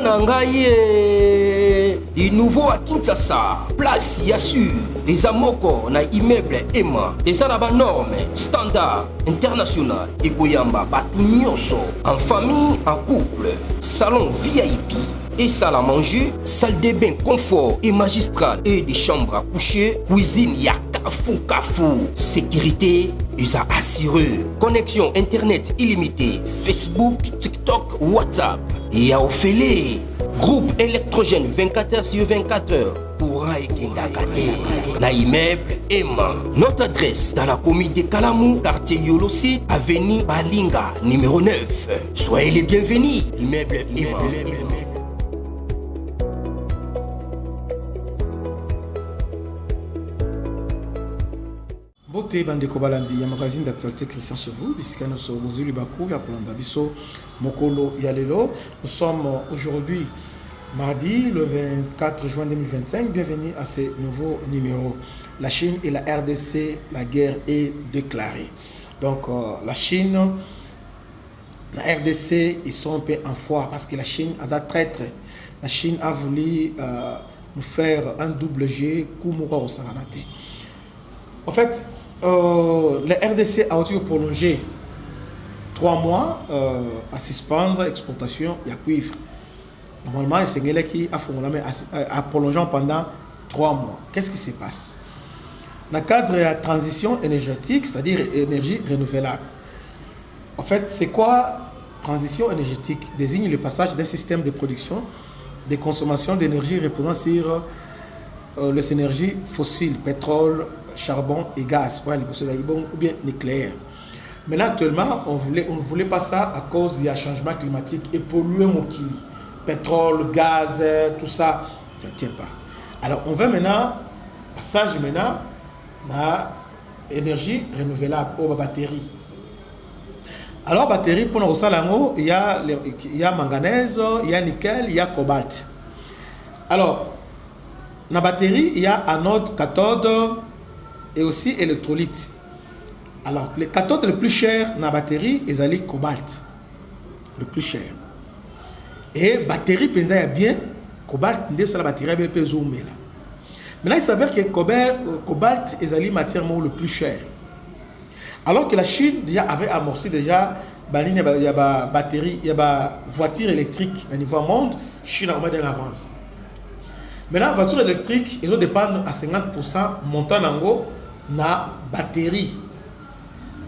Nangaye, du nouveau à Kinshasa, place Yassur, des amoko na immeuble Emma, des arabes normes, standard, international, et Koyamba, Batunyoso, en famille, en couple, salon VIP. Et salle à manger, salle de bain confort et magistrale et des chambres à coucher, cuisine Kafou. Sécurité, ils ont assuré. Connexion internet illimitée, Facebook, TikTok, WhatsApp. Et à Ophélie, groupe électrogène 24h/24h. Courant et Kindakate. Na immeuble Emma. Notre adresse dans la commune de Kalamou, quartier Yolosi, avenue Balinga, numéro 9. Soyez les bienvenus. Immeuble Emma. Beauté Bandeko Balandi, un magazine d'actualité Christian Chevaux, puisque nous sommes au Zulubakou, à Kolanda Bisso, Mokolo Yalelo. Nous sommes aujourd'hui mardi, le 24 juin 2025. Bienvenue à ce nouveau numéro. La Chine et la RDC, la guerre est déclarée. Donc la Chine, la RDC, ils sont un peu en foire parce que la Chine a traître. La Chine a voulu nous faire un double G, Kumura au Saranate. En fait, la RDC a aussi prolongé 3 mois à suspendre l'exportation de cuivre. Normalement, c'est ce qui a prolongé pendant 3 mois. Qu'est-ce qui se passe? Dans le cadre de la transition énergétique, c'est-à-dire énergie renouvelable. En fait, c'est quoi transition énergétique? Désigne le passage d'un système de production, de consommation d'énergie reposant sur les énergies fossiles, pétrole, charbon et gaz, ou bien nucléaire. Mais actuellement, on ne voulait pas ça à cause du changement climatique et polluer mon kili. Pétrole, gaz, tout ça, ça ne tient pas. Alors, on veut maintenant, passage maintenant, à énergie renouvelable, aux batteries. Alors, batterie, pour nous, il y a manganèse, il y a nickel, il y a cobalt. Alors, dans la batterie, il y a anode, cathode et aussi électrolyte. Alors, les cathodes les plus chers dans la batterie, ils ont le cobalt. Le plus cher. Et la batterie, pensa bien, cobalt, c'est la batterie, elle peut zoomer là. Maintenant, il s'avère que cobalt, ils ont la matière le plus cher. Alors que la Chine déjà avait amorcé déjà, il y a batterie, il y a voiture électrique au niveau monde, Chine a en avance. Maintenant, la voiture électrique, ils dépendent à 50% montant en haut na batterie.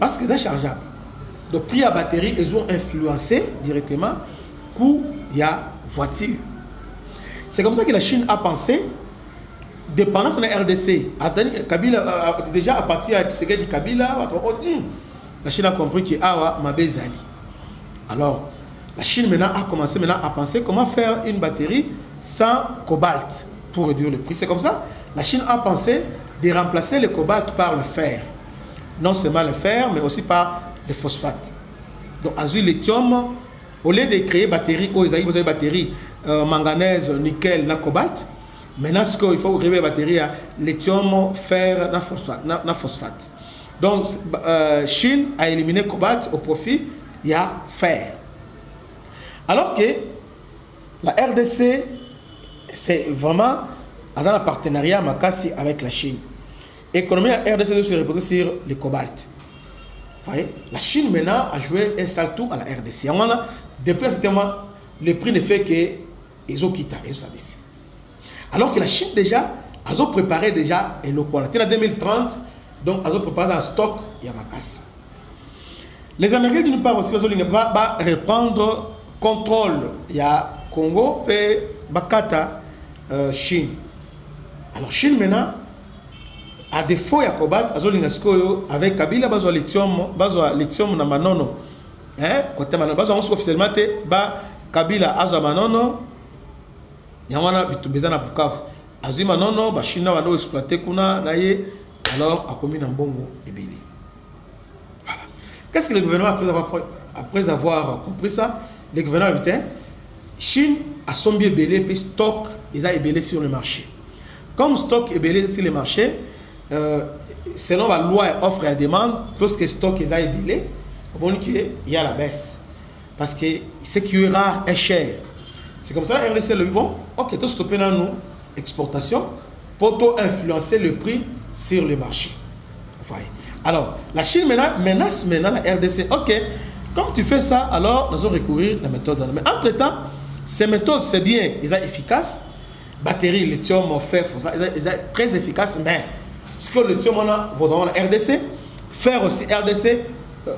Parce que c'est chargeable. Donc, prix à batterie, ils ont influencé directement coût de la voiture. C'est comme ça que la Chine a pensé, dépendance de la RDC. Kabila, déjà à partir de ce que dit Kabila, la Chine a compris que Awa Mabezali. Alors, la Chine maintenant a commencé à penser comment faire une batterie sans cobalt pour réduire le prix. C'est comme ça, la Chine a pensé de remplacer le cobalt par le fer. Non seulement le fer, mais aussi par le phosphate. Donc, azur lithium, au lieu de créer batterie, ils ont des batteries manganèse, nickel, na cobalt. Maintenant, ce qu'il faut créer des batteries à lithium, fer, na phosphate. Donc, Chine a éliminé cobalt au profit, il y a fer. Alors que la RDC, c'est vraiment dans un partenariat Makassi avec la Chine. L'économie de la RDC se repose sur le cobalt. Vous voyez, la Chine maintenant a joué un sale tour à la RDC. Depuis ce moment, le prix ne fait qu'ils ont quitté. Alors que la Chine déjà, ils ont préparé déjà un local. En 2030, donc ils ont préparé un stock Yamakasi. Les Américains d'une part aussi, ils vont reprendre contrôle. Il y a Congo et Bakata, Chine. Alors Chine maintenant, à défaut de cobalt, avec Kabila, il y a lithium na manono. Côté manono, il y a officiellement Kabila aza manono, il y a bitumbeza na Bukavu. Azui manono, ba Chine va exploiter kuna na ye, alors a commis Nambongo et Bili. Voilà. Qu'est-ce que le gouvernement, après avoir compris ça, le gouvernement putain, Chine a son bien belé, puis stock, ils ont ébélé sur le marché. Comme stock est belé sur le marché, selon la loi offre et la demande, lorsque stock est ébélé, il y a la baisse. Parce que ce qui est rare est cher. C'est comme ça, la RDC le bon, ok, tout stopper dans nous, exportation, pour influencer le prix sur le marché. Voyez. Alors, la Chine menace maintenant la RDC. Ok, comme tu fais ça, alors nous allons recourir à la méthode. Mais entre-temps, ces méthodes, c'est bien, ils sont efficaces. Batterie, lithium, fer, ils sont très efficaces, mais ce que le lithium, on a la RDC, fer aussi RDC,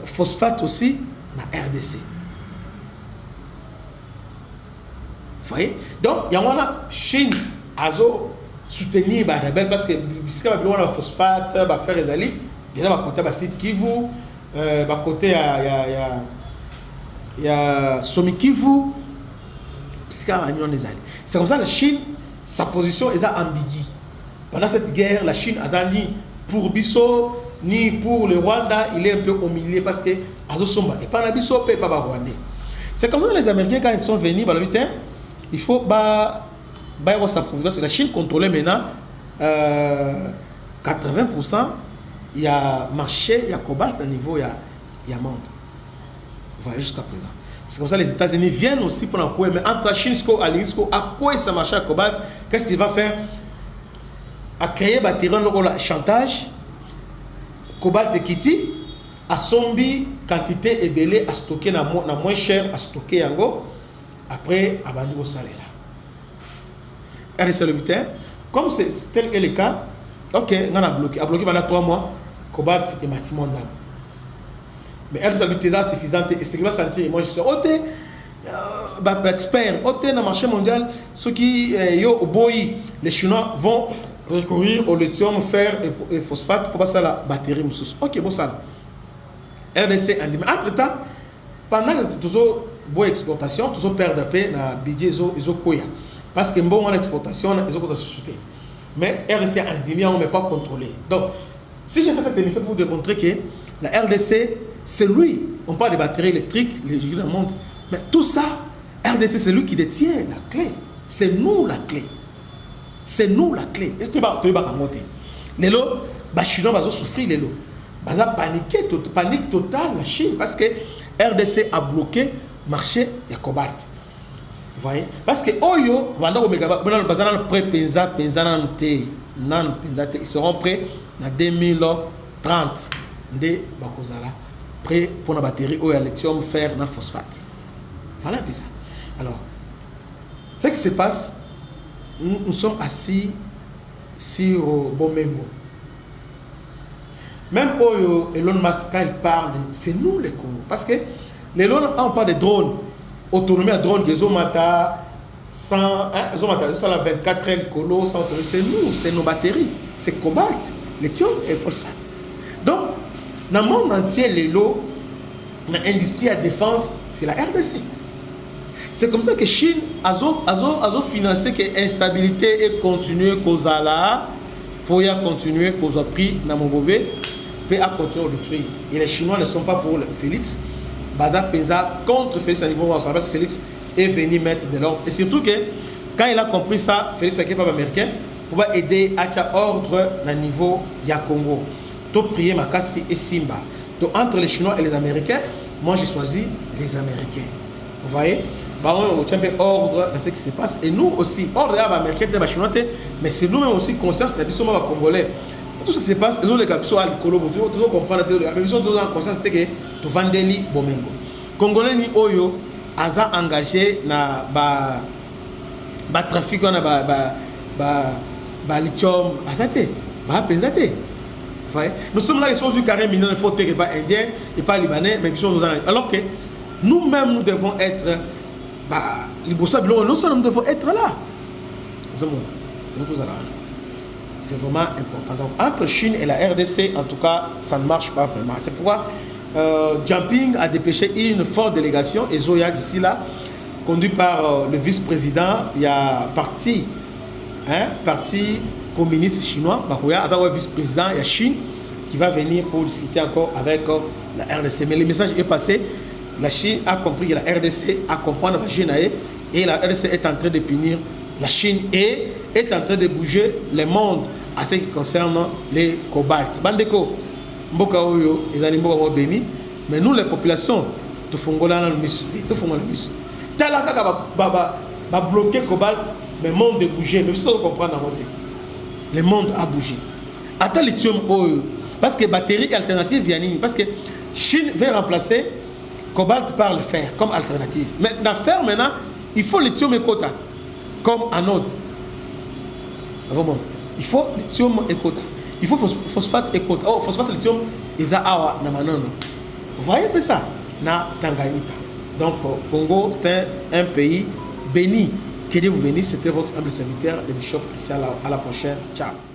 phosphate aussi, la RDC. Vous voyez? Donc, il y a la Chine, azo soutenir les rebelles parce que si on a le phosphate, fer et zali, il y a côté site Kivu, côté il y a Somi Kivu, c'est comme ça que la Chine, sa position est ambiguë. Pendant cette guerre, la Chine a ni pour Bisso, ni pour le Rwanda, il est un peu au milieu parce que azo somba et pas Bisso, pas Rwandais. C'est comme ça que les Américains, quand ils sont venus, il faut s'approvisionner. La Chine contrôlait maintenant 80%. Il y a marché, il y a cobalt à niveau, il y a monde. Voilà, jusqu'à présent. C'est comme ça que les États-Unis viennent aussi pour la couer. Mais entre la Chine et à quoi ça marche à cobalt, qu'est-ce qu'il va faire? À créer un terrain de chantage, cobalt et kitty, à sombi quantité et belé à stocker na moins cher à stocker yango. Après, abandonner au salaire. RDC le butin, comme c'est tel que le cas, ok, on a bloqué. A bloqué pendant 3 mois, cobalt et bâtiment d'âme. Mais RDC le butin, c'est suffisant. Et ce qui va sentir, moi je suis expert, dans le marché mondial, ceux qui au boy, les Chinois vont recourir au lithium, fer et phosphate pour passer à la batterie. Ok, bon ça. RDC a dit, mais entre-temps, pendant que toujours bonne exportation, toujours perdre de paix dans le budget Koya. Parce que bon en exportation, ils ont pas de société. Mais RDC en demi, on ne peut pas contrôler. Donc, si j'ai fait cette émission pour démontrer que la RDC, c'est lui, on parle de batteries électriques, les jeux dans le monde, mais tout ça, RDC, c'est lui qui détient la clé. C'est nous la clé. C'est nous la clé. Est-ce que tu vas monter? Les lots, les Chinois vont souffrir, les lots. Ils vont paniquer, panique totale la Chine, parce que RDC a bloqué le marché de cobalt. Vous voyez? Parce que Oyo, ils seront prêts en 2030. Prêts pour la batterie au lithium, fer, na phosphate. Voilà un peu ça. Alors, ce qui se passe, nous sommes assis sur Bomengo. Même Oyo, Elon Musk, quand il parle, c'est nous les Congo. Parce que Elon, on parle de drones. Autonomie à drone, les Omata, 24 heures, colo, c'est nous, c'est nos batteries, c'est cobalt, lithium et phosphate. Donc, dans le monde entier, l'industrie à défense, c'est la RDC. C'est comme ça que Chine a financé que l'instabilité et continuer cause là, pour y continuer cause prix dans mon bébé, puis à continuer le détruire. Et les Chinois ne sont pas pour Félix. Bada Penza contre Félix à niveau parce que Félix est venu mettre de l'ordre. Et surtout que quand il a compris ça, Félix est capable américain pour aider à ordre à niveau ya Congo. Tout prier Makassi et Simba. Donc entre les Chinois et les Américains, moi j'ai choisi les Américains. Vous voyez? On tient ordre dans ce qui se passe. Et nous aussi, ordre à l'Américain, les Chinois, mais c'est nous-mêmes aussi conscience de la mission Congolais. Tout ce qui se passe, ils ont les capsules à l'écolo, toujours comprendre la mission de la conscience, c'est que tu vends des lits Bomengo. Congolais ni Oyo, Aza engagé na trafic, na lithium, Azate, Penzate. Nous sommes là, ils sont sur carré mineur, il faut que pas indien et pas libanais, mais ils sont dans alors que nous-mêmes, nous devons être, nous devons être là. C'est vraiment important. Donc, entre Chine et la RDC, en tout cas, ça ne marche pas vraiment. C'est pourquoi Jumping a dépêché une forte délégation, et Zoya d'ici là, conduit par le vice-président. Il y a parti communiste chinois, avec le vice-président, il y a Chine qui va venir pour discuter encore avec la RDC. Mais le message est passé. La Chine a compris que la RDC a compris la Chine et la RDC est en train de punir la Chine et est en train de bouger le monde à ce qui concerne les cobaltes. Bandeko, Mboka Oyo, ils ont Mboka béni, mais nous les populations, tout font la mission, tout font la mission. Talaka va bloquer cobalt, mais le monde a bougé. Mais si on comprend dans côté, le monde a bougé. Attends lithium, parce que batterie alternative vient parce que Chine veut remplacer cobalt par le fer comme alternative. Mais dans le fer maintenant, il faut lithium et quota comme anode. Vraiment, il faut lithium et quota. Il faut phosphate et quota. Oh, phosphate et lithium, ils ont awa na manono. Vous voyez un peu ça? Na Tanganyika. Donc, Congo, c'est un pays béni. Que Dieu vous bénisse. C'était votre humble serviteur, le bishop Christian. À la prochaine. Ciao.